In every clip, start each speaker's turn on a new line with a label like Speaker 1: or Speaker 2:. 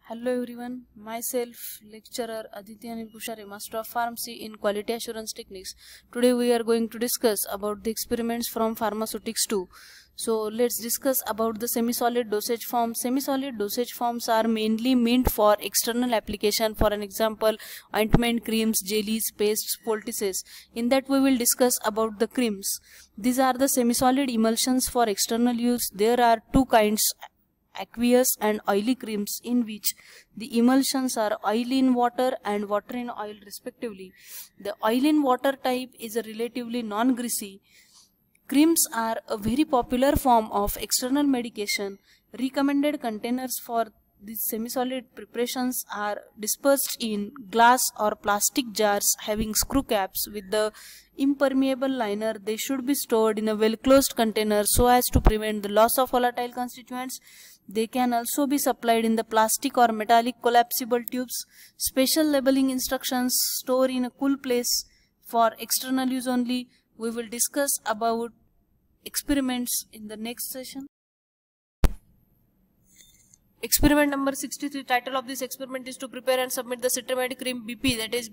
Speaker 1: Hello everyone, myself lecturer Aditya Anil Pushare, Master of Pharmacy in Quality Assurance Techniques. Today we are going to discuss about the experiments from Pharmaceutics 2. So let's discuss about the semi-solid dosage forms. Semi-solid dosage forms are mainly meant for external application, for an example ointment, creams, jellies, pastes, poultices. In that we will discuss about the creams. These are the semi-solid emulsions for external use. There are two kinds, aqueous and oily creams, in which the emulsions are oil in water and water in oil respectively. The oil in water type is a relatively non-greasy. Creams are a very popular form of external medication. Recommended containers for these semi-solid preparations are dispersed in glass or plastic jars having screw caps with the impermeable liner. They should be stored in a well-closed container so as to prevent the loss of volatile constituents. They can also be supplied in the plastic or metallic collapsible tubes. Special labeling instructions: store in a cool place for external use only. We will discuss about experiments in the next session. Experiment number 63. Title of this experiment is to prepare and submit the citramide cream BP, that is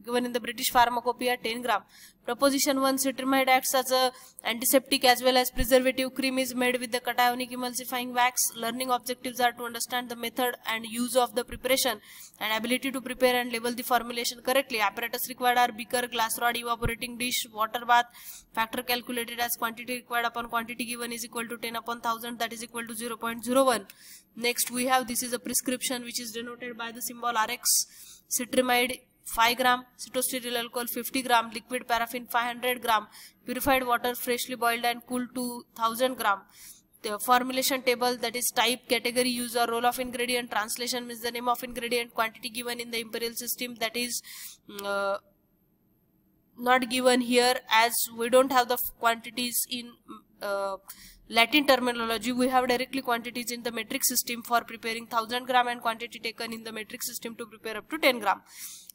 Speaker 1: given in the British Pharmacopoeia, 10 gram. Proposition 1. Citramide acts as a antiseptic as well as preservative. Cream is made with the cationic emulsifying wax. Learning objectives are to understand the method and use of the preparation and ability to prepare and label the formulation correctly. Apparatus required are beaker, glass rod, evaporating dish, water bath. Factor calculated as quantity required upon quantity given is equal to 10 upon 1000, that is equal to 0.01. Next we have, this is a prescription which is denoted by the symbol RX. Citramide 5 gram, cytosterol alcohol 50 gram, liquid paraffin 500 gram, purified water freshly boiled and cooled to 1000 gram. The formulation table, that is type, category, use or role of ingredient. Translation means the name of ingredient. Quantity given in the imperial system, that is not given here as we don't have the quantities in Latin terminology. We have directly quantities in the metric system for preparing 1000 gram and quantity taken in the metric system to prepare up to 10 gram.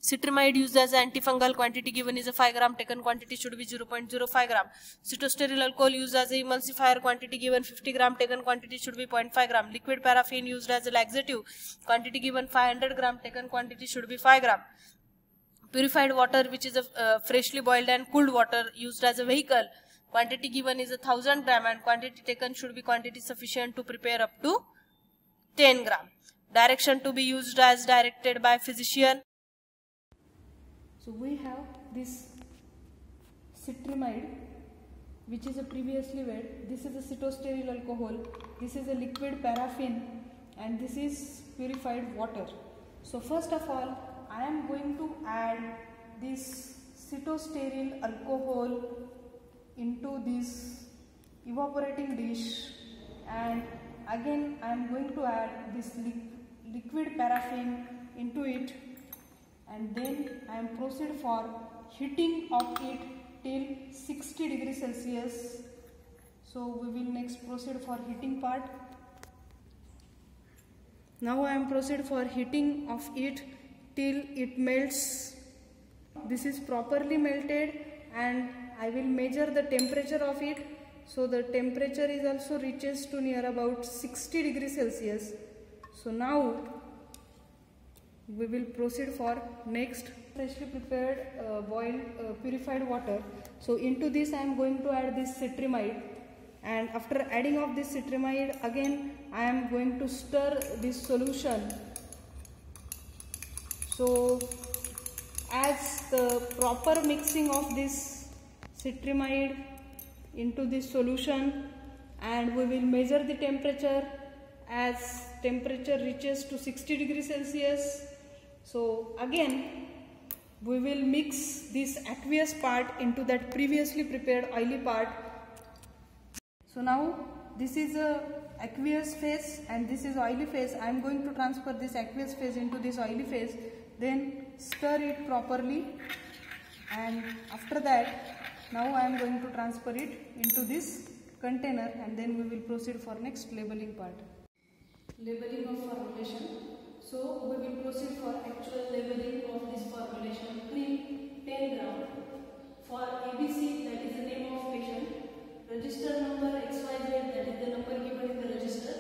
Speaker 1: Citramide used as antifungal, quantity given is a 5 gram, taken quantity should be 0.05 gram. Cytosterol alcohol used as a emulsifier, quantity given 50 gram, taken quantity should be 0.5 gram. Liquid paraffin used as a laxative, quantity given 500 gram, taken quantity should be 5 gram. Purified water, which is a freshly boiled and cooled water used as a vehicle, quantity given is a 1000 gram and quantity taken should be quantity sufficient to prepare up to 10 gram. Direction to be used as directed by physician. So we have this citramide, which is a previously wet. This is a cytosterol alcohol. This is a liquid paraffin, and this is purified water. So first of all, I am going to add this cytosterol alcohol into this evaporating dish, and again I am going to add this liquid paraffin into it, and then I am proceed for heating of it till 60 degrees Celsius. So we will next proceed for heating part. Now I am proceed for heating of it till it melts. This is properly melted, and I will measure the temperature of it. So the temperature is also reaches to near about 60 degrees Celsius. So now we will proceed for next freshly prepared boiled purified water. So into this I am going to add this citramide, and after adding of this citramide, again I am going to stir this solution. So as the proper mixing of this citramide into this solution, and we will measure the temperature as temperature reaches to 60 degrees Celsius. So again we will mix this aqueous part into that previously prepared oily part. So now this is a aqueous phase and this is oily phase. I am going to transfer this aqueous phase into this oily phase, then stir it properly, and after that now I am going to transfer it into this container, and then we will proceed for next labeling part. Labeling of formulation. So we will proceed for actual labeling of this formulation. Cream 10 gram. For ABC, that is the name of patient. Register number XYZ, that is the number given in the register.